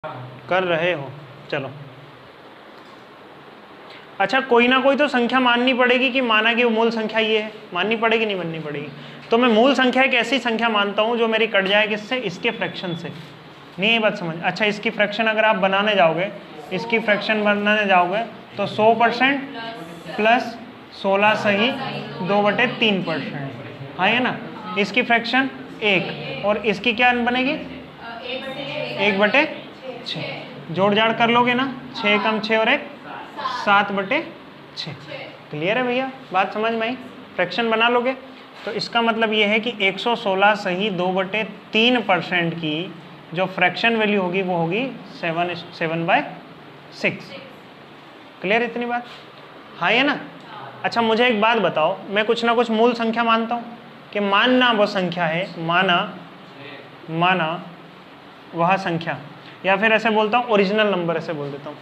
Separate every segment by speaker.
Speaker 1: कर रहे हो। चलो अच्छा, कोई ना कोई तो संख्या माननी पड़ेगी कि माना कि वो मूल संख्या ये है, माननी पड़ेगी नहीं माननी पड़ेगी? तो मैं मूल संख्या एक ऐसी संख्या मानता हूँ जो मेरी कट जाए किससे, इसके फ्रैक्शन से। नहीं ये बात समझ? अच्छा, इसकी फ्रैक्शन अगर आप बनाने जाओगे, इसकी फ्रैक्शन बनाने जाओगे तो 100% प्लस 16 सही 2/3%, हाँ है ना। इसकी फ्रैक्शन 1 और इसकी क्या बनेगी 1/6। जोड़ जाड़ कर लोगे ना, 6 कम 6 और 1 7/6। क्लियर है भैया, बात समझ में आई? फ्रैक्शन बना लोगे तो इसका मतलब ये है कि 116 सही 2/3% की जो फ्रैक्शन वैल्यू होगी वो होगी 7/6। क्लियर इतनी बात? हाँ है ना। अच्छा मुझे एक बात बताओ, मैं कुछ ना कुछ मूल संख्या मानता हूँ कि मानना वो संख्या है, माना वह संख्या, या फिर ऐसे बोलता हूँ ओरिजिनल नंबर, ऐसे बोल देता हूँ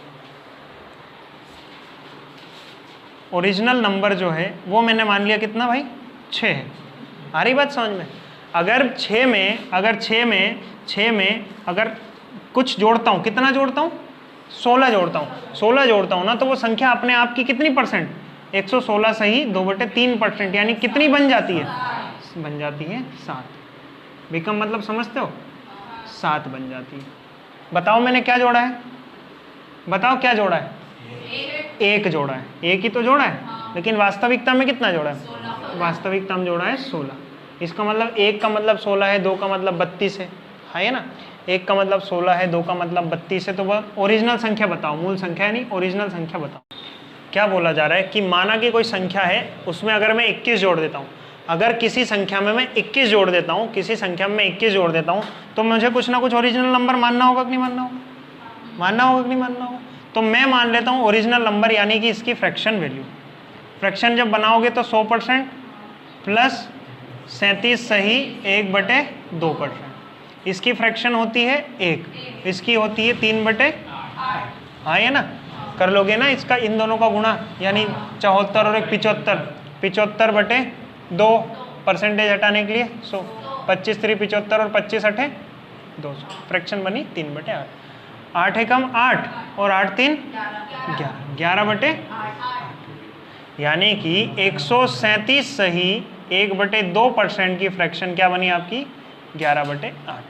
Speaker 1: ओरिजिनल नंबर जो है वो मैंने मान लिया कितना भाई 6 है। आ रही बात समझ में? अगर 6 में अगर कुछ जोड़ता हूँ, कितना जोड़ता हूँ 16 जोड़ता हूँ, 16 जोड़ता हूँ ना, तो वो संख्या अपने आप की कितनी परसेंट 116 सही 2/3%, यानी कितनी बन जाती है? बन जाती है 7। विकम मतलब समझते हो? 7 बन जाती है। बताओ मैंने क्या जोड़ा है, बताओ क्या जोड़ा है? 1 जोड़ा है, 1 ही तो जोड़ा है, लेकिन वास्तविकता में कितना जोड़ा है? वास्तविकता में जोड़ा है 16। इसका मतलब 1 का मतलब 16 है, 2 का मतलब 32 है ना। 1 का मतलब 16 है, 2 का मतलब 32 है, तो वह ओरिजिनल संख्या बताओ, मूल संख्या नहीं ओरिजिनल संख्या बताओ। क्या बोला जा रहा है कि माना कि कोई संख्या है, उसमें अगर मैं 21 जोड़ देता हूँ, अगर किसी संख्या में मैं 21 जोड़ देता हूँ, किसी संख्या में मैं 21 जोड़ देता हूँ, तो मुझे कुछ ना कुछ ओरिजिनल नंबर मानना होगा कि नहीं मानना होगा? मानना होगा कि नहीं मानना होगा? तो मैं मान लेता हूँ ओरिजिनल नंबर यानी कि इसकी फ्रैक्शन वैल्यू। फ्रैक्शन जब बनाओगे तो 100% प्लस 37 सही 1/2%। इसकी फ्रैक्शन होती है 1, इसकी होती है 3/8। हाँ है ना, कर लोगे ना इसका, इन दोनों का गुणा, यानी 74 और 1 75, 75/2 परसेंटेज हटाने के लिए 100, 25 3 75 और 25 8 200। फ्रैक्शन बनी 3/8। 8 एकम 8 और 8 3 11, 11/8, यानी कि 137 सही 1/2% की फ्रैक्शन क्या बनी आपकी 11/8।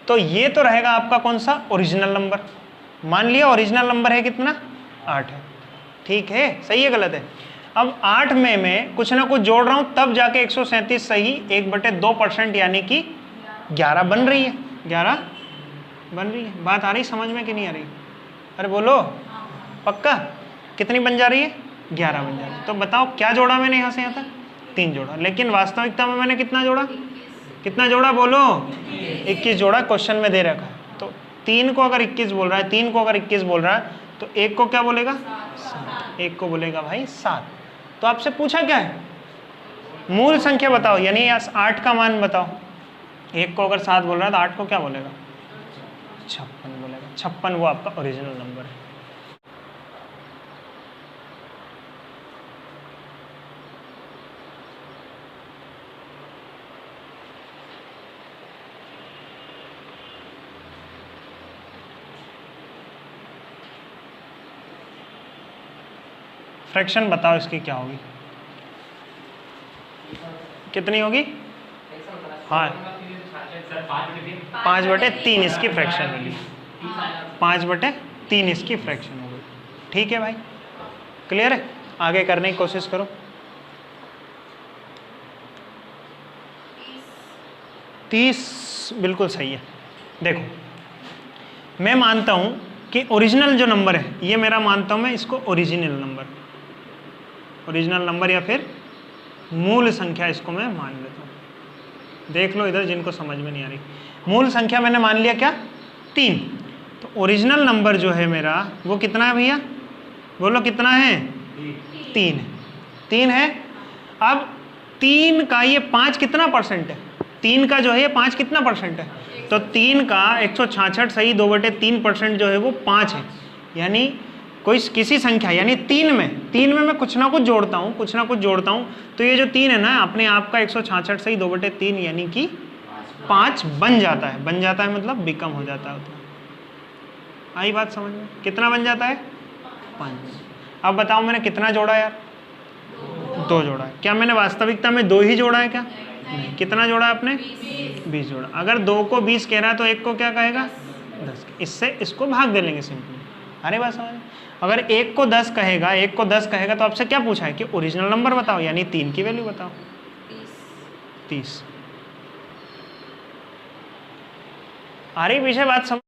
Speaker 1: तो ये तो रहेगा आपका कौन सा ओरिजिनल नंबर। मान लिया ओरिजिनल नंबर है कितना 8 है, ठीक है, सही है गलत है? अब 8 में मैं कुछ ना कुछ जोड़ रहा हूं तब जाके 137 सही 1/2% यानी कि 11 बन रही है, 11 बन रही है। बात आ रही समझ में कि नहीं आ रही? अरे बोलो पक्का, कितनी बन जा रही है 11 बन जा रही है। तो बताओ क्या जोड़ा मैंने यहाँ से यहाँ तक 3 जोड़ा, लेकिन वास्तविकता में मैंने कितना जोड़ा, कितना जोड़ा बोलो 21 जोड़ा, क्वेश्चन में दे रखा है। तो 3 को अगर 21 बोल रहा है, 3 को अगर 21 बोल रहा है तो 1 को क्या बोलेगा 7, 1 को बोलेगा भाई 7। तो आपसे पूछा क्या है मूल संख्या बताओ, यानी 8 का मान बताओ। 1 को अगर 7 बोल रहा है तो 8 को क्या बोलेगा 56 बोलेगा। 56 वो आपका ओरिजिनल नंबर है। फ्रैक्शन बताओ इसकी क्या होगी, कितनी होगी? हाँ 5/3 इसकी फ्रैक्शन होगी, 5/3 इसकी फ्रैक्शन होगी। ठीक है भाई, क्लियर है? आगे करने की कोशिश करो। 30 बिल्कुल सही है। देखो मैं मानता हूँ कि ओरिजिनल जो नंबर है ये मेरा मानता हूँ मैं इसको ओरिजिनल नंबर या फिर मूल संख्या इसको मैं मान लेता हूँ। देख लो इधर जिनको समझ में नहीं आ रही, मूल संख्या मैंने मान लिया क्या 3। तो ओरिजिनल नंबर जो है मेरा वो कितना है भैया, बोलो कितना है 3 है, 3 है। अब 3 का ये 5 कितना परसेंट है, 3 का जो है ये 5 कितना परसेंट है, तो 3 का 166 सही 2/3% जो है वो 5 है। यानी कोई किसी संख्या यानी 3 में मैं कुछ ना कुछ जोड़ता हूँ, तो ये जो 3 है ना अपने आप का 166 सही 2/3 यानी कि 5 बन जाता है मतलब बिकम हो जाता है। आई बात समझ में? कितना बन जाता है? 5। अब बताओ मैंने कितना जोड़ा यार? 2 जोड़ा है। क्या मैंने वास्तविकता में 2 ही जोड़ा है क्या? नहीं। कितना जोड़ा है आपने? 20 जोड़ा। अगर 2 को 20 कह रहा है तो 1 को क्या कहेगा? 10। इससे इसको भाग दे लेंगे सिंपली। अरे बात समझ? अगर 1 को 10 कहेगा, 1 को 10 कहेगा तो आपसे क्या पूछा है कि ओरिजिनल नंबर बताओ, यानी 3 की वैल्यू बताओ। 30। आ रही पीछे बात समझ?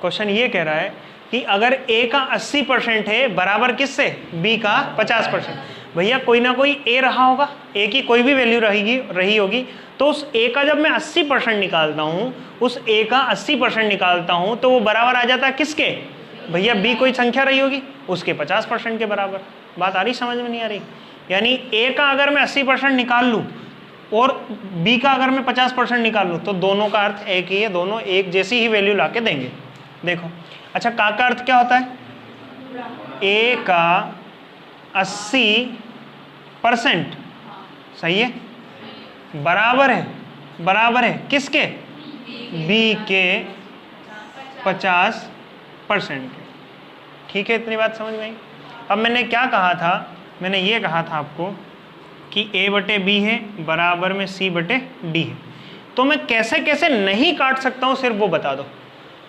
Speaker 1: क्वेश्चन ये कह रहा है कि अगर a का 80% है बराबर किससे? b का 50%। भैया कोई ना कोई a रहा होगा, a की कोई भी वैल्यू रही होगी, तो उस a का जब मैं 80% निकालता हूँ, उस a का 80% निकालता हूँ तो वो बराबर आ जाता है किसके? भैया b कोई संख्या रही होगी उसके 50% के बराबर। बात आ रही समझ में नहीं आ रही? यानी a का अगर मैं 80% निकाल लूँ और b का अगर मैं 50% निकाल लूँ तो दोनों का अर्थ एक ही है, दोनों एक जैसी ही वैल्यू ला के देंगे। देखो अच्छा, का अर्थ क्या होता है? a का 80% सही है, बराबर है किसके? b के 50% के। ठीक है, इतनी बात समझ में आई? अब मैंने क्या कहा था? मैंने ये कहा था आपको कि a बटे b है बराबर में c बटे d है। तो मैं कैसे कैसे नहीं काट सकता हूँ सिर्फ वो बता दो।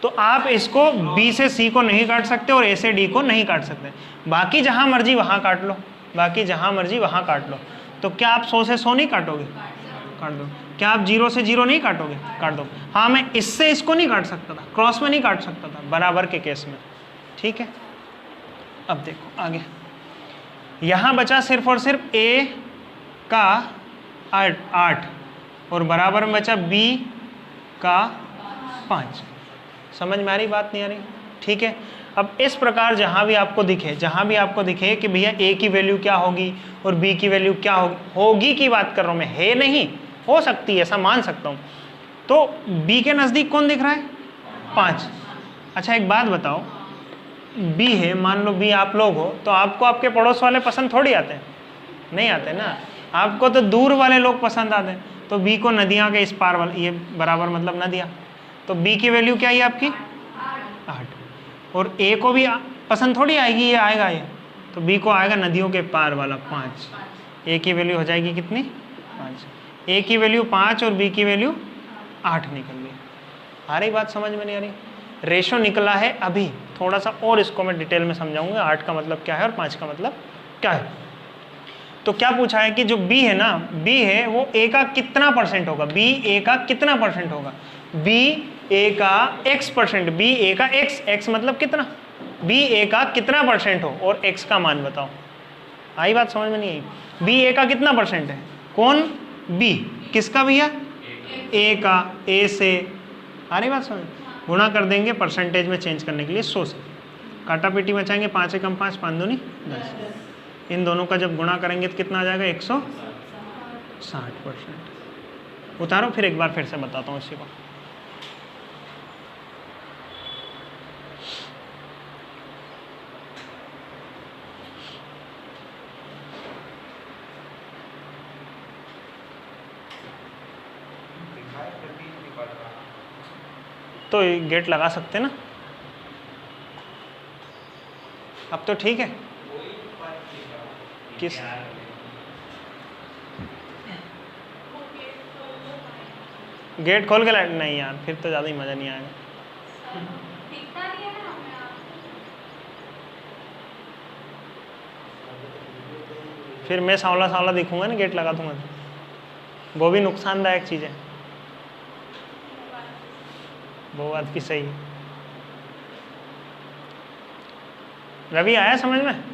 Speaker 1: तो आप इसको b से c को नहीं काट सकते और a से d को नहीं काट सकते, बाकी जहाँ मर्जी वहाँ काट लो, बाकी जहाँ मर्जी वहाँ काट लो। तो क्या आप 100 से 100 नहीं काटोगे? काट दो। क्या आप 0 से 0 नहीं काटोगे? काट दो। हाँ, मैं इससे इसको नहीं काट सकता था, क्रॉस में नहीं काट सकता था, बराबर के केस में। ठीक है, अब देखो आगे। यहाँ बचा सिर्फ और सिर्फ a का 8 और बराबर में बचा b का 5। समझ में आ रही बात? नहीं आ रही? ठीक है, अब इस प्रकार जहाँ भी आपको दिखे कि भैया a की वैल्यू क्या होगी और b की वैल्यू क्या होगी की बात कर रहा हूँ मैं, है नहीं, हो सकती है, ऐसा मान सकता हूँ। तो b के नज़दीक कौन दिख रहा है? 5। अच्छा एक बात बताओ, b है, मान लो b आप लोग हो, तो आपको आपके पड़ोस वाले पसंद थोड़ी आते हैं? नहीं आते ना, आपको तो दूर वाले लोग पसंद आते हैं। तो b को नदियाँ के इस पार वाला, ये बराबर मतलब नदियाँ, तो b की वैल्यू क्या है आपकी? 8। और a को भी पसंद थोड़ी आएगी, ये आएगा ये, तो b को आएगा नदियों के पार वाला 5। a की वैल्यू हो जाएगी कितनी? 5। a की वैल्यू 5 और b की वैल्यू 8 निकल गई। आ रही बात समझ में? नहीं आ रही? रेशो निकला है अभी, थोड़ा सा और इसको मैं डिटेल में समझाऊंगा 8 का मतलब क्या है और 5 का मतलब क्या है। तो क्या पूछा है कि जो b है ना, b है वो a का कितना परसेंट होगा? b a का कितना परसेंट होगा? b a का x%, b a का x मतलब कितना? b a का कितना परसेंट हो और x का मान बताओ। आई बात समझ में नहीं आई? b a का कितना परसेंट है? कौन? b किसका भैया? a का, a से। आ रही बात समझ? गुणा कर देंगे परसेंटेज में चेंज करने के लिए 100 से, काटा पीटी बचाएंगे, 5 एकम 5, 5 दूनी 10। इन दोनों का जब गुणा करेंगे तो कितना आ जाएगा? 160%। उतारो फिर एक बार फिर से बताता हूँ इसी को। तो गेट लगा सकते ना? अब तो ठीक है। किस गेट खोल के लाइट? नहीं यार, फिर तो ज़्यादा ही मज़ा नहीं आएगा। फिर मैं सांवला सांवला दिखूंगा ना, गेट लगा दूंगा तो वो भी नुकसानदायक चीज़ है। वो बात भी सही है। रवि आया समझ में?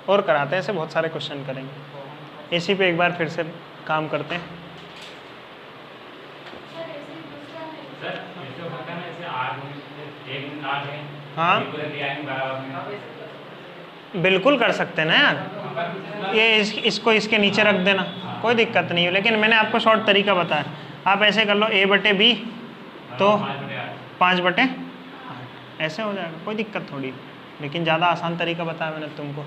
Speaker 1: और कराते हैं, ऐसे बहुत सारे क्वेश्चन करेंगे, इसी पे एक बार फिर से काम करते हैं। हाँ बिल्कुल कर सकते हैं ना यार, ये इसको इसके नीचे रख देना, कोई दिक्कत नहीं है। लेकिन मैंने आपको शॉर्ट तरीका बताया, आप ऐसे कर लो a बटे b तो 5 बटे 8, ऐसे हो जाएगा, कोई दिक्कत थोड़ी। लेकिन ज़्यादा आसान तरीका बताया मैंने तुमको,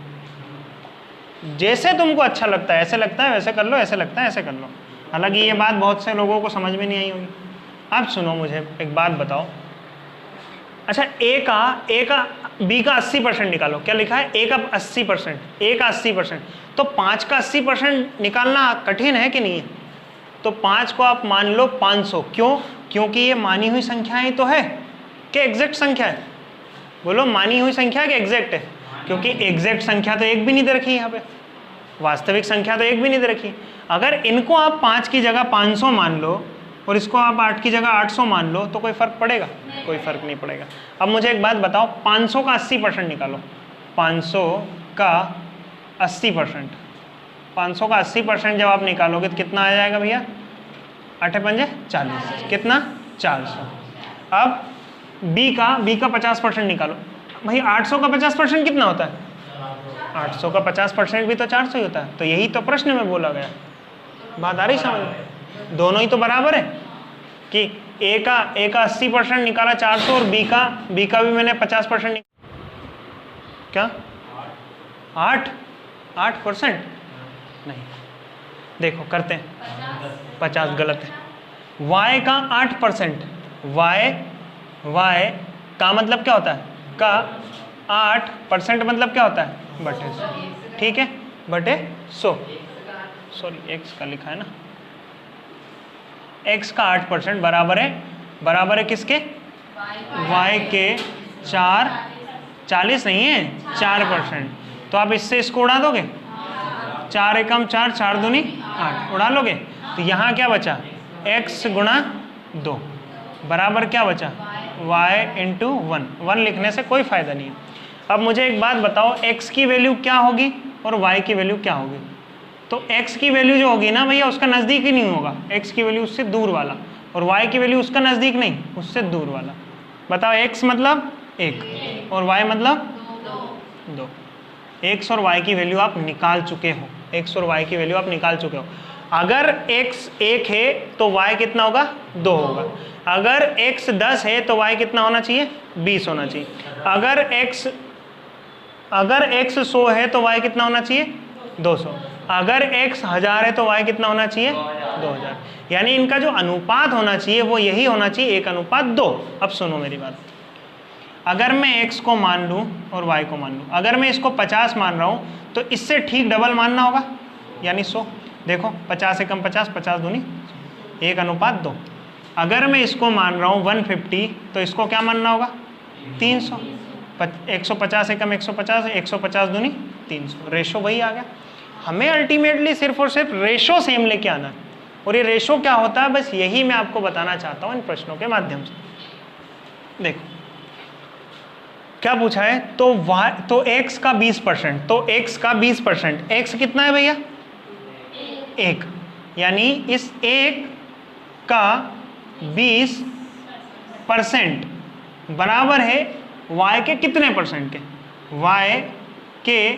Speaker 1: जैसे तुमको अच्छा लगता है, ऐसे लगता है वैसे कर लो, ऐसे लगता है ऐसे कर लो। हालांकि ये बात बहुत से लोगों को समझ में नहीं आई होगी। आप सुनो, मुझे एक बात बताओ, अच्छा ए का बी का 80% निकालो, क्या लिखा है, ए का 80%, ए का 80%, तो 5 का 80% निकालना कठिन है कि नहीं है? तो 5 को आप मान लो 500, क्यों? क्योंकि ये मानी हुई संख्याएं तो है कि एग्जैक्ट संख्या है? बोलो मानी हुई संख्या कि एग्जैक्ट है? क्योंकि एग्जैक्ट संख्या तो एक भी नहीं दे रखी यहाँ पे, वास्तविक संख्या तो एक भी नहीं दे रखी। अगर इनको आप 5 की जगह 500 मान लो और इसको आप 8 की जगह 800 मान लो तो कोई फर्क पड़ेगा? कोई फर्क नहीं पड़ेगा। अब मुझे एक बात बताओ, 500 का 80% निकालो, 500 का 80%, 500 का 80% जब आप निकालोगे तो कितना आ जाएगा भैया? 8 पंजे 40, कितना? 400। अब बी का 50% निकालो, भाई 800 का 50% कितना होता है? 800 का 50% भी तो 400 ही होता है। तो यही तो प्रश्न में बोला गया, बात आ रही समझ? दोनों ही तो बराबर है कि ए का 80% निकाला 400 और बी का भी मैंने 50% क्या 8% नहीं, देखो करते हैं 50 गलत है। y का 8%, y का मतलब क्या होता है? का 8% मतलब क्या होता है? बटे 100, ठीक है, बटे 100, सॉरी x का लिखा है ना, x का 8% बराबर है किसके? y के 40 नहीं है 4%। तो आप इससे इसको उड़ा दोगे, 4 एकम 4, 4 दूनी 8, उड़ा लोगे। तो यहाँ क्या बचा? x गुणा 2 बराबर क्या बचा? y इंटू 1 लिखने से कोई फायदा नहीं है। अब मुझे एक बात बताओ, x की वैल्यू क्या होगी और y की वैल्यू क्या होगी? तो x की वैल्यू जो होगी ना भैया, उसका नज़दीक ही नहीं होगा, x की वैल्यू उससे दूर वाला, और y की वैल्यू उसका नज़दीक नहीं, उससे दूर वाला। बताओ, x मतलब 1 और y मतलब 2। x और y की वैल्यू आप निकाल चुके हो, x और y की वैल्यू आप निकाल चुके हो। अगर x 1 है तो y कितना होगा? 2 होगा। अगर x 10 है तो y कितना होना चाहिए? 20 होना चाहिए। अगर x 100 है तो y कितना होना चाहिए? 200। अगर x 1000 है तो y कितना होना चाहिए? 2000। यानी इनका जो अनुपात होना चाहिए वो यही होना चाहिए, 1:2। अब सुनो मेरी बात, अगर मैं x को मान लूँ और y को मान लूँ, अगर मैं इसको 50 मान रहा हूँ तो इससे ठीक डबल मानना होगा, यानी 100। देखो 50 एकम 50, 50 दूनी 1:2। अगर मैं इसको मान रहा हूँ 150 तो इसको क्या मानना होगा? 300। 150 एकम 150, 150 दूनी 300, रेशो वही आ गया। हमें अल्टीमेटली सिर्फ और सिर्फ रेशो सेम लेके आना है, और ये रेशो क्या होता है बस यही मैं आपको बताना चाहता हूँ इन प्रश्नों के माध्यम से। देखो क्या पूछा है, तो x का 20%, तो x का 20%, x कितना है भैया? 1, यानी इस 1 का 20% बराबर है y के कितने परसेंट के? y के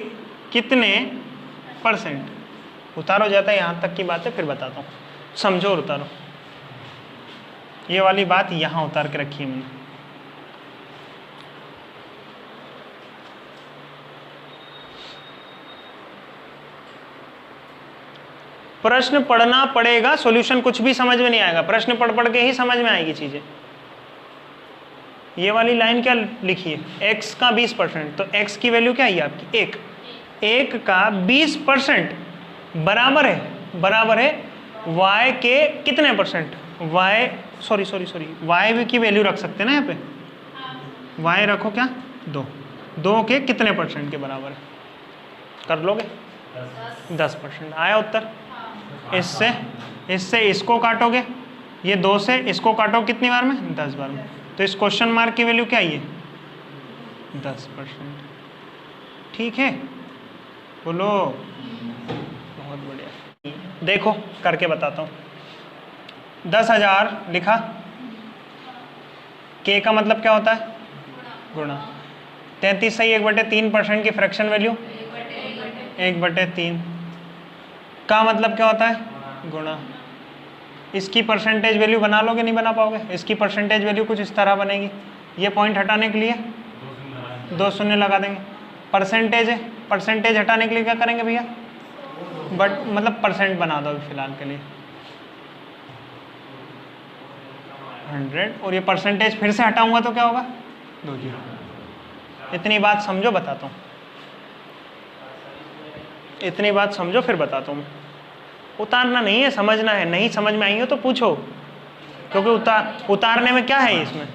Speaker 1: कितने परसेंट? उतारो जाता है, यहाँ तक की बात है, फिर बताता हूँ, समझो और उतारो। ये वाली बात यहाँ उतार के रखी है मैंने। प्रश्न पढ़ना पड़ेगा, सॉल्यूशन कुछ भी समझ में नहीं आएगा, प्रश्न पढ़ पढ़ के ही समझ में आएगी चीजें। ये वाली लाइन क्या लिखी है? x का 20%, तो x की वैल्यू क्या है आपकी? 1 का 20% बराबर है y के कितने परसेंट? y की वैल्यू रख सकते हैं ना यहाँ पे, y रखो क्या? 2 के कितने परसेंट के बराबर है? कर लोगे? 10%। आया उत्तर? इससे इसको काटोगे, ये 2 से इसको काटो कितनी बार में? 10 बार में। तो इस क्वेश्चन मार्क की वैल्यू क्या है? 10%। ठीक है, बोलो, बहुत बढ़िया। देखो करके बताता हूँ। 10,000 लिखा, k का मतलब क्या होता है? गुणा 33 सही 1/3% की फ्रैक्शन वैल्यू 1/3 का मतलब क्या होता है? गुणा। इसकी परसेंटेज वैल्यू बना लोगे? नहीं बना पाओगे। इसकी परसेंटेज वैल्यू कुछ इस तरह बनेगी, ये पॉइंट हटाने के लिए 2 शून्य लगा देंगे। परसेंटेज है, परसेंटेज हटाने के लिए क्या करेंगे भैया? मतलब परसेंट बना दो फिलहाल के लिए 100, और ये परसेंटेज फिर से हटाऊंगा तो क्या होगा? 2 जीरो। इतनी बात समझो, बताता हूँ। इतनी बात समझो फिर बताता हूँ। उतारना नहीं है, समझना है। नहीं समझ में आई हो तो पूछो, क्योंकि उतारने में क्या है इसमें?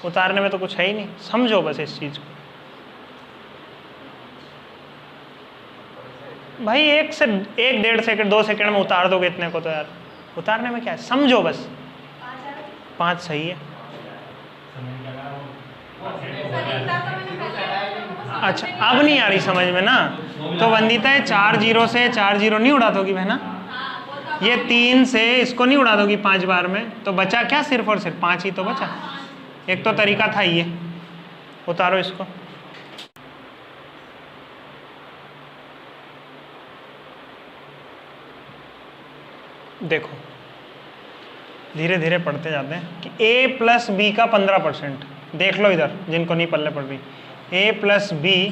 Speaker 1: उतारने में तो कुछ है ही नहीं। समझो बस इस चीज को। भाई 1 से 1-1.5 सेकंड 2 सेकंड में उतार दोगे इतने को तो यार, उतारने में क्या है? समझो बस। 5 सही है। अच्छा, अब नहीं आ रही समझ में ना? तो वंदिता है 4 जीरो से 4 जीरो नहीं उड़ा दोगी बहना? ये 3 से इसको नहीं उड़ा दोगी 5 बार में? तो बचा क्या? सिर्फ और सिर्फ 5 ही तो बचा। एक तो तरीका था ये। उतारो इसको। देखो धीरे धीरे पढ़ते जाते हैं कि a प्लस बी का 15%। देख लो इधर जिनको नहीं पल्ले पड़ रही, a प्लस बी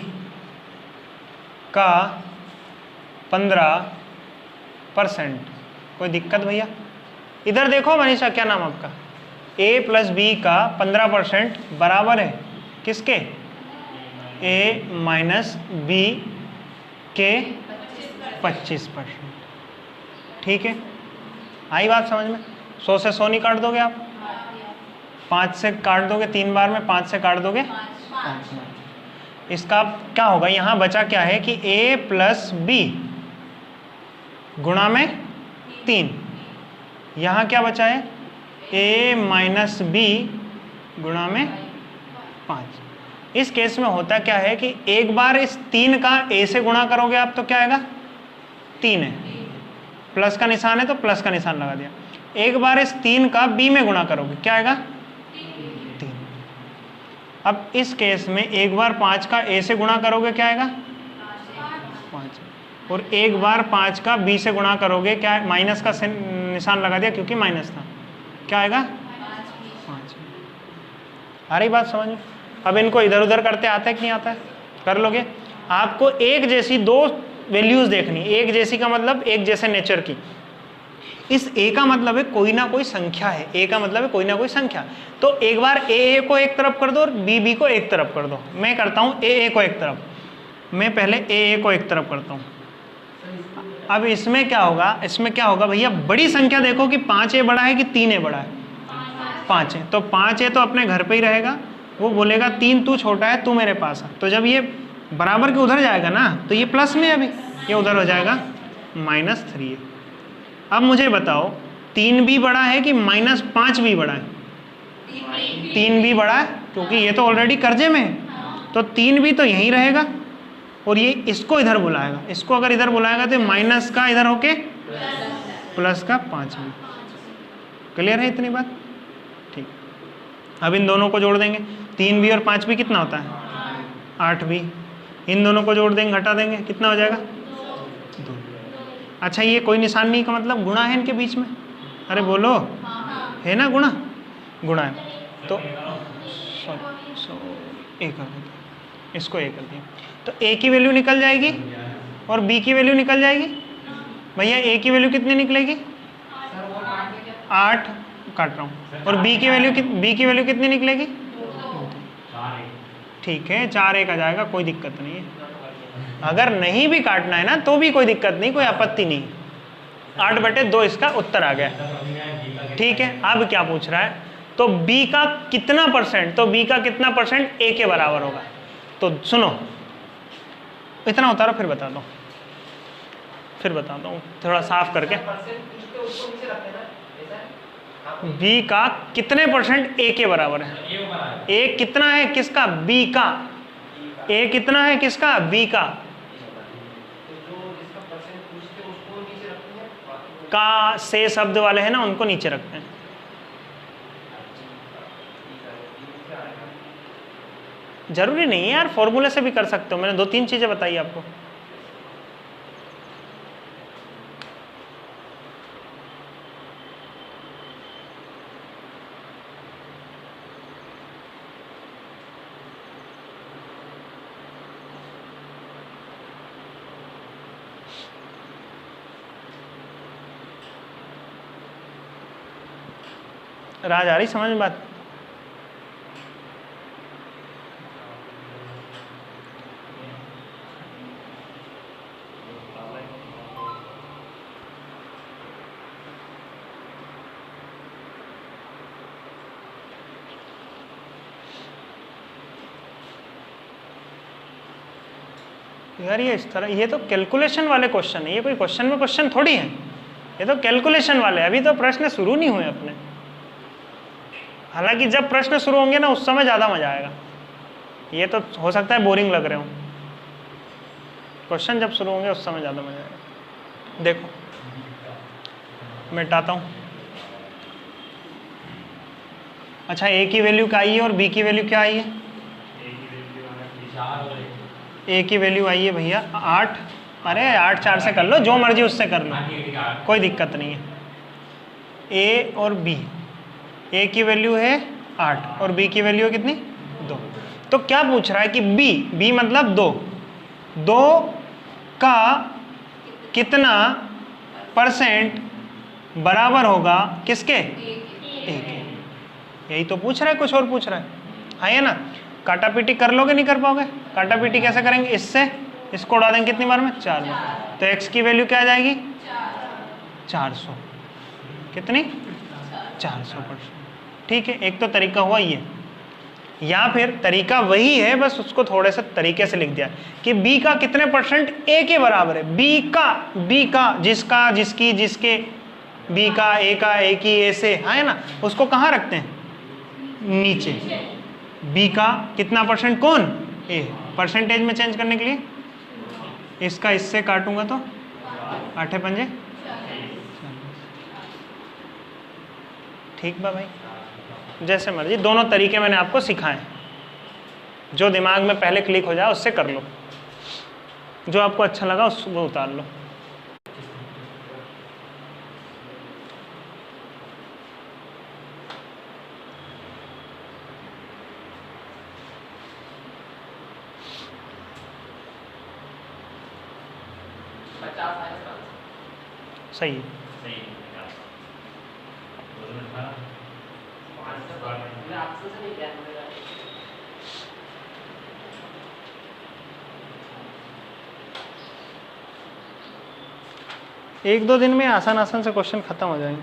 Speaker 1: का 15%। कोई दिक्कत भैया? इधर देखो मनीषा, क्या नाम आपका? a प्लस बी का 15% बराबर है किसके? a माइनस बी के 25%। ठीक है, आई बात समझ में? 100 से 100 नहीं काट दोगे आप? 5 से काट दोगे 3 बार में, 5 से काट दोगे 5 बार। इसका क्या होगा? यहाँ बचा क्या है कि a प्लस बी गुणा में 3। यहाँ क्या बचा है? a माइनस बी गुणा में 5। इस केस में होता क्या है कि एक बार इस 3 का a से गुणा करोगे आप तो क्या आएगा? 3 है, प्लस का निशान है तो प्लस का निशान लगा दिया। एक बार इस 3 का b में गुणा करोगे क्या आएगा? 3। अब इस केस में एक बार 5 का a से गुणा करोगे क्या आएगा? 5। और एक बार 5 का b से गुणा करोगे क्या? माइनस का निशान लगा दिया क्योंकि माइनस था। क्या आएगा? 5। आ रही बात समझ में? अब इनको इधर उधर करते आता है कि नहीं आता है? कर लोगे? आपको एक जैसी 2 वैल्यूज देखनी। एक जैसी का मतलब एक जैसे नेचर की। इस a का मतलब है कोई ना कोई संख्या है। a का मतलब है कोई ना कोई संख्या। तो एक बार a को एक तरफ कर दो और b को एक तरफ कर दो। मैं करता हूँ a को एक तरफ। मैं पहले a को एक तरफ करता हूँ। अब इसमें क्या होगा? इसमें क्या होगा भैया? बड़ी संख्या देखो कि 5a बड़ा है कि 3a बड़ा है? 5 है। तो 5a तो अपने घर पे ही रहेगा। वो बोलेगा 3 तू छोटा है, तू मेरे पास है। तो जब ये बराबर के उधर जाएगा ना तो ये प्लस में, अभी ये उधर हो जाएगा -3 है। अब मुझे बताओ 3b बड़ा है कि -5b बड़ा है? 3b बड़ा है, क्योंकि ये तो ऑलरेडी कर्जे में है। तो 3b तो यहीं रहेगा और ये इसको इधर बुलाएगा। इसको अगर इधर बुलाएगा तो माइनस का इधर होके प्लस का 5b। क्लियर है इतनी बात? ठीक। अब इन दोनों को जोड़ देंगे। 3b और 5b कितना होता है? 8b। इन दोनों को जोड़ देंगे, घटा देंगे, कितना हो जाएगा? 2। अच्छा, ये कोई निशान नहीं का मतलब गुणा है इनके बीच में? अरे बोलो, है ना गुणा? गुणा है तो a कर देते, इसको a कर दिया तो a की वैल्यू निकल जाएगी और b की वैल्यू निकल जाएगी। भैया a की वैल्यू कितनी निकलेगी? 8 काट रहा हूँ। और b की वैल्यू कितनी निकलेगी? ठीक है, 4 आ जाएगा, कोई दिक्कत नहीं है। अगर नहीं भी काटना है ना तो भी कोई दिक्कत नहीं, कोई आपत्ति नहीं। 8/2 इसका उत्तर आ गया। ठीक है, अब क्या पूछ रहा है? तो b का कितना परसेंट? तो b का कितना परसेंट a के बराबर होगा? तो सुनो, इतना उतारो फिर बता दो, थोड़ा साफ करके। b का कितने परसेंट a के बराबर है? a कितना है किसका? b का। a कितना है किसका? b का। का से शब्द वाले हैं ना, उनको नीचे रखते हैं। जरूरी नहीं है यार, फॉर्मूले से भी कर सकते हो। मैंने 2-3 चीजें बताई आपको। राज आ रही समझ में बात? यार ये इस तरह, ये तो कैलकुलेशन वाले क्वेश्चन है, ये कोई क्वेश्चन में क्वेश्चन थोड़ी है, ये तो कैलकुलेशन वाले, अभी तो प्रश्न शुरू नहीं हुए अपने। हालांकि जब प्रश्न शुरू होंगे ना उस समय ज़्यादा मजा आएगा, ये तो हो सकता है बोरिंग लग रहे हो, क्वेश्चन जब शुरू होंगे उस समय ज़्यादा मजा आएगा। देखो मिटाता हूँ। अच्छा ए की वैल्यू क्या आई है और बी की वैल्यू क्या आई है? ए की वैल्यू आई है भैया 8, अरे 8 4 से कर लो, जो मर्जी उससे कर लो, कोई दिक्कत नहीं है। ए और बी, ए की वैल्यू है 8 और बी की वैल्यू है कितनी? 2। तो क्या पूछ रहा है कि बी मतलब 2 का कितना परसेंट बराबर होगा किसके? ए के। यही तो पूछ रहा है, कुछ और पूछ रहा है ना? काटा पीटी कर लोगे? नहीं कर पाओगे। काटा पीटी कैसे करेंगे? इससे इसको उड़ा देंगे कितनी बार में? 4 बार। तो x की वैल्यू क्या आ जाएगी? 400। कितनी? 400%। ठीक है, एक तो तरीका हुआ ये, या फिर तरीका वही है, बस उसको थोड़े से तरीके से लिख दिया कि b का कितने परसेंट a के बराबर है। b का जिसका, जिसकी, जिसके, b का, a का, a की, a से, है ना, उसको कहाँ रखते हैं? नीचे। b का कितना परसेंट? कौन? a। परसेंटेज में चेंज करने के लिए इसका इससे काटूंगा तो 8 पंजे, ठीक बा भाई, जैसे मर्जी, दोनों तरीके मैंने आपको सिखाए, जो दिमाग में पहले क्लिक हो जाए उससे कर लो, जो आपको अच्छा लगा उसको उतार लो। सही है। एक दो दिन में आसान आसान से क्वेश्चन खत्म हो जाएंगे।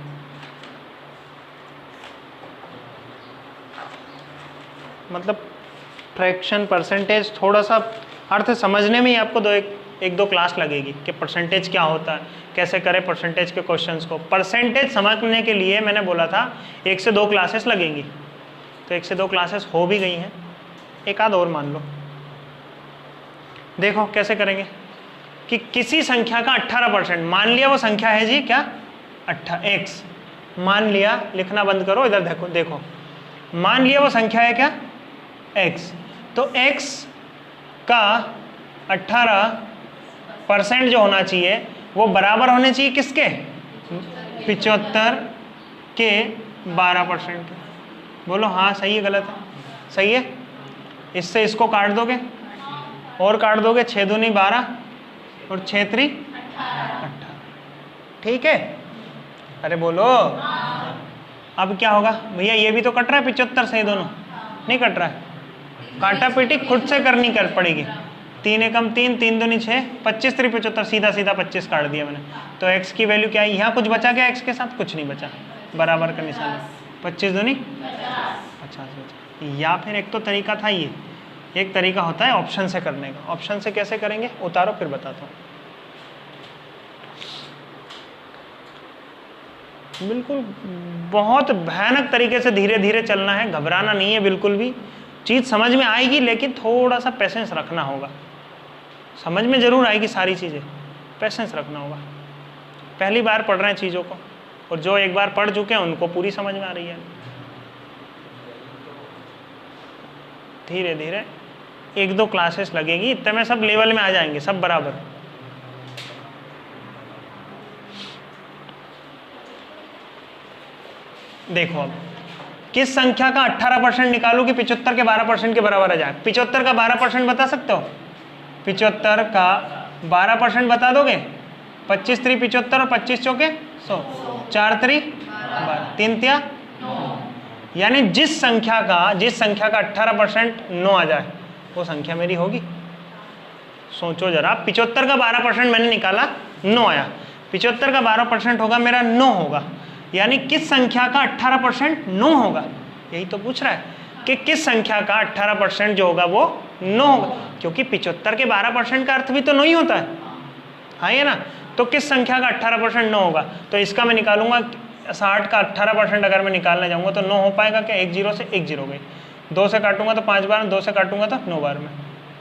Speaker 1: मतलब फ्रैक्शन, परसेंटेज, थोड़ा सा अर्थ समझने में ही आपको एक दो क्लास लगेगी कि परसेंटेज क्या होता है, कैसे करें परसेंटेज के क्वेश्चंस को। परसेंटेज समझने के लिए मैंने बोला था 1 से 2 क्लासेस लगेंगी, तो 1 से 2 क्लासेस हो भी गई हैं, एक आध और मान लो। देखो कैसे करेंगे कि किसी संख्या का 18%, मान लिया वो संख्या है जी क्या? x मान लिया, लिखना बंद करो, इधर देखो, देखो मान लिया वो संख्या है क्या? x। तो x का 18% जो होना चाहिए वो बराबर होने चाहिए किसके? 75 के 12% के। बोलो हाँ सही है गलत है? सही है। इससे इसको काट दोगे और काट दोगे, 6 दूनी 12 और 6 3 18। ठीक है, अरे बोलो अब क्या होगा भैया? ये भी तो कट रहा है 75 से, दोनों नहीं कट रहा है, काटा पीटी खुद से करनी कर पड़ेगी। 3 एकम 3, 3 दूनी 6, 25 3 75, सीधा सीधा 25 काट दिया मैंने। तो x की वैल्यू क्या है? यहाँ कुछ बचा क्या x के साथ? कुछ नहीं बचा, बराबर का निशान, 25 दूनी 50 बचा। या फिर एक तो तरीका था ये, एक तरीका होता है ऑप्शन से करने का। ऑप्शन से कैसे करेंगे उतारो फिर बताता हूँ। बिल्कुल बहुत भयानक तरीके से धीरे धीरे चलना है, घबराना नहीं है बिल्कुल भी। चीज़ समझ में आएगी लेकिन थोड़ा सा पेशेंस रखना होगा। समझ में ज़रूर आएगी सारी चीज़ें, पेशेंस रखना होगा। पहली बार पढ़ रहे हैं चीज़ों को, और जो एक बार पढ़ चुके हैं उनको पूरी समझ में आ रही है। धीरे धीरे 1-2 क्लासेस लगेगी, इतने में सब लेवल में आ जाएंगे, सब बराबर। देखो अब किस संख्या का 18% निकालो कि 75 के 12% के बराबर आ जाए। 75 का 12% बता सकते हो? 75 का 12% बता दोगे? 25 3 75 और 25 चौके 100, 4 3 12, 3 3 यानी जिस संख्या का 18% 9 आ जाए वो संख्या मेरी होगी। सोचो जरा, 75 का 12% मैंने निकाला, 9 आया, 75 का 12% होगा मेरा 9 होगा, यानी किस संख्या का 18% 9 होगा। यही तो पूछ रहा है कि किस संख्या का 18% जो होगा वो 9 होगा, क्योंकि 75 के 12% का अर्थ भी तो 9 ही होता है ये ना। तो किस संख्या का 18% 9 होगा? तो इसका मैं निकालूंगा 60 का 18% अगर मैं निकालने जाऊंगा तो 9 हो पाएगा क्या? 1 0 से 1 0 गई, 2 से काटूंगा तो 5 बार, 2 से काटूंगा तो 9 बार में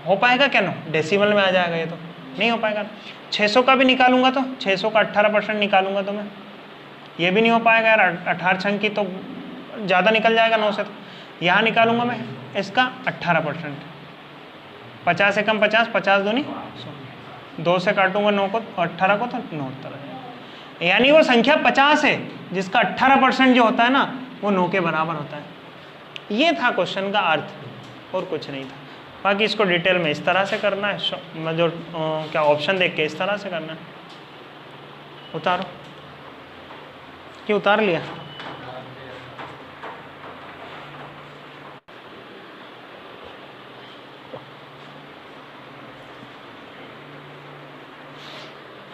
Speaker 1: हो पाएगा क्या? 9 डेसिमल में आ जाएगा, ये तो नहीं हो पाएगा। 600 का भी निकालूंगा तो 600 का 18% निकालूंगा तो मैं, ये भी नहीं हो पाएगा यार, 18 छंग की तो ज़्यादा निकल जाएगा 9 से। तो यहाँ निकालूंगा मैं इसका 18%, 50 से कम 50, 50 दूनी 100, 2 से काटूंगा 9 को 18 को तो 69, यानी वो संख्या 50 है जिसका 18% जो होता है ना वो 9 के बराबर होता है। ये था क्वेश्चन का अर्थ और कुछ नहीं था। बाकी इसको डिटेल में इस तरह से करना है, जो क्या ऑप्शन देख के इस तरह से करना है। उतारो कि उतार लिया?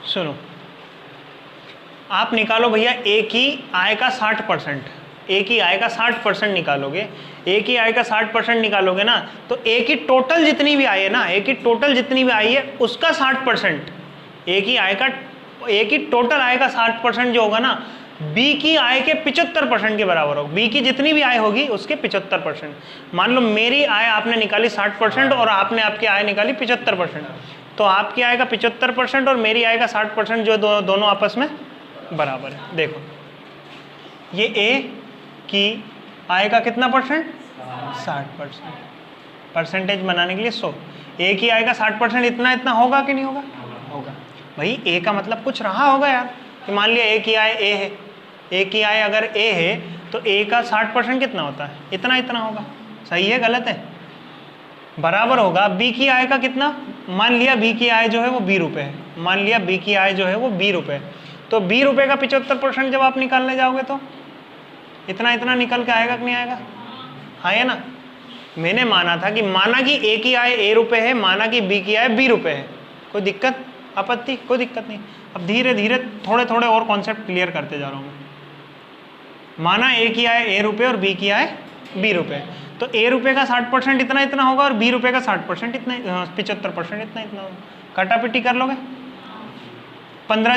Speaker 1: सुनो, आप निकालो भैया ए की आय का 60%, ए की आय का 60% निकालोगे, ए की आय का 60% निकालोगे ना तो ए की टोटल जितनी भी आय है ना, ए की टोटल जितनी भी आय है उसका 60%, ए की टोटल आय का 60% जो होगा ना बी की आय के 75% के बराबर होगा। बी की जितनी भी आय होगी उसके 75%। मान लो मेरी आय आपने निकाली 60% और आपने आपकी आय निकाली 75%, तो आपकी आय का 75% और मेरी आय का 60% जो दोनों आपस में बराबर है। देखो ये ए की आय का कितना परसेंट? 60%। परसेंटेज बनाने के लिए 100, ए की आय का 60% इतना होगा कि नहीं होगा? होगा। भाई ए का मतलब कुछ रहा होगा यार, कि मान लिया ए की आय ए है, ए की आय अगर ए है तो ए का 60% कितना होता है? इतना होगा। सही है गलत है? बराबर होगा। बी की आय का कितना? मान लिया बी की आय जो है वो 20 रुपये है, मान लिया बी की आय जो है वो 20 रुपये है, तो 20 रुपये का 75% जब आप निकालने जाओगे तो इतना निकल के आएगा कि नहीं आएगा? हाँ है ना। मैंने माना था कि माना कि ए की आय ए रुपये है, माना कि बी की आय 20 रुपये है, कोई दिक्कत आपत्ति? कोई दिक्कत नहीं। अब धीरे धीरे थोड़े और कॉन्सेप्ट क्लियर करते जा रहा हूँ मैं। माना ए की आय ए रुपये और बी की आय 20 रुपये, तो ए रुपये का 60% इतना होगा और बी रुपये का 60% इतना 75% इतना होगा। काटापिटी कर लोगे? 15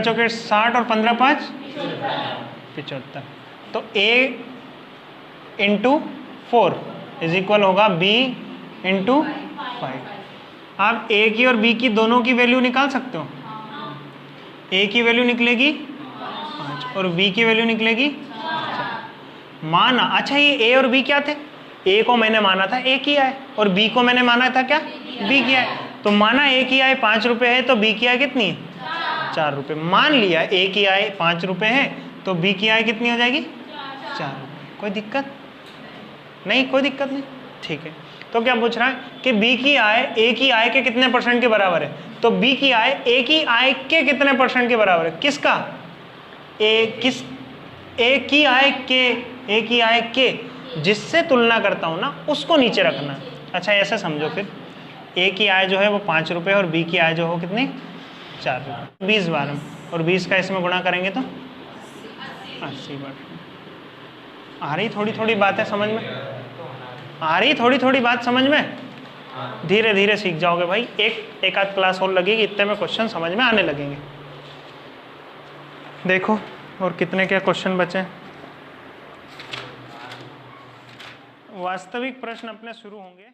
Speaker 1: चौके 60 और 15 5 75, तो ए इंटू 4 इज इक्वल होगा बी इंटू 5। आप ए की और बी की दोनों की वैल्यू निकाल सकते हो। ए की वैल्यू निकलेगी 5 और बी की वैल्यू निकलेगी 4। माना, अच्छा ये ए और बी क्या थे? ए को मैंने माना था ए की आय और बी को मैंने माना था क्या? बी की आय। तो माना ए की आय 5 रुपये है तो बी की आय कितनी है? 4 रुपये। मान लिया ए की आय 5 रुपये है तो बी की आय कितनी हो जाएगी? 4 रुपये। कोई दिक्कत नहीं? कोई दिक्कत नहीं, ठीक है। तो क्या पूछ रहा है कि बी की आय ए की आय के कितने परसेंट के बराबर है? तो बी की आय ए की आय के कितने परसेंट के बराबर है? किसका? ए की आय के जिससे तुलना करता हूं ना उसको नीचे रखना। अच्छा ऐसे समझो फिर, ए की आय जो है वो 5 रुपये और बी की आय जो हो कितनी? 4 रुपये। 20 बार में, और 20 का इसमें गुणा करेंगे तो 80 बार। आ रही थोड़ी बातें समझ में? आ रही थोड़ी बात समझ में? धीरे धीरे सीख जाओगे भाई। एक आध क्लास और लगेगी, इतने में क्वेश्चन समझ में आने लगेंगे। देखो और कितने क्या क्वेश्चन बचे। वास्तविक प्रश्न अपने शुरू होंगे।